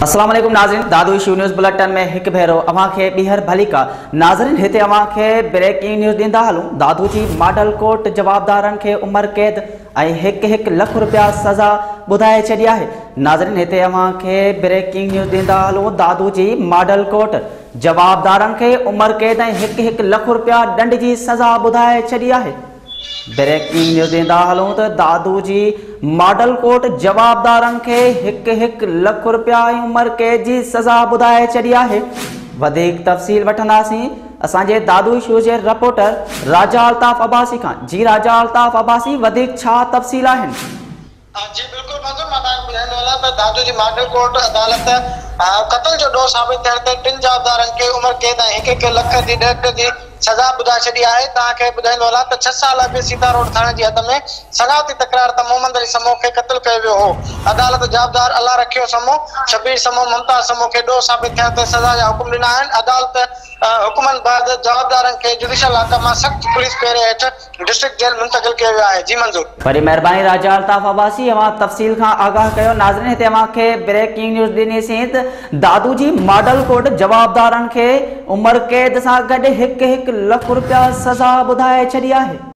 अस्सलाम वालेकुम नाज़रीन, दादू इशू न्यूज़ बुलेटिन में एक भेरो अवां खे ॿीहर भली का नाज़रीन। हिते अवां खे ब्रेकिंग न्यूज़ ॾींदा हलूं। दादू जी मॉडल कोर्ट जवाबदारनि खे उम्र कैद ऐं हिकु लख रुपया सज़ा ॿुधाए छॾी आहे। नाज़रीन, हिते अवां खे ब्रेकिंग न्यूज़ ॾींदा हलूं। दादू जी मॉडल कोर्ट जवाबदारनि खे उम्र कैद ऐं हिकु लख रुपया दंड जी सज़ा ॿुधाए छॾी आहे। ब्रेकिंग न्यूज़ ॾींदा हलूं त दादू जी मॉडल कोर्ट जवाबदारनि खे हिकु लख रुपया ऐं उम्र कैद जी सज़ा ॿुधाए छॾी आहे। वधीक तफ़सील वठंदासीं असांजे दादू इशू जे रिपोर्टर राजा अल्ताफ अब्बासी खां। जी राजा अल्ताफ अब्बासी, वधीक छा तफ़सील आहिनि? जी बिल्कुल मंजूर, मां तव्हांखे ॿुधाइण वाला त दादू जी मॉडल कोर्ट अदालत क़त्ल जो ॾोह साबित थियण ते टिनि जवाबदारनि खे उम्र कैद ऐं हिकु लख जी दंड जी सज़ा ॿुधाए छॾी आहे। तव्हांखे ॿुधाईंदो हलां त 6 साल अॻु सीता रोड थाणे जी हद में सगावती तकरार त मोहम्मद अली समूह खे क़त्ल कयो वियो हो। अदालत जवाबदार अल्लाह रखियो समूह, शबीर समूह, मुमताज़ समूह खे ॾोह साबित थियण ते सज़ा जा हुकुम ॾिना आहिनि। अदालत हुकुमनि बैदि जवाबदारनि खे जुडिशियल हक़ मां सख़्त पुलिस पहिरे हेठि डिस्ट्रिक्ट जेल मुंतक़िल कयो वियो आहे। जी मंजूर, बड़ी महिरबानी राजा अल्ताफ अब्बासी, अवां तफ़सील खां आगाह कयो। नाज़रीन, हिते अवां खे ब्रेकिंग न्यूज़ ॾिनीसीं त दादू जी मॉडल कोर्ट जवाबदारनि खे उम्र कैद सां गॾु हिकु लख रुपया सज़ा ॿुधाए छॾी आहे।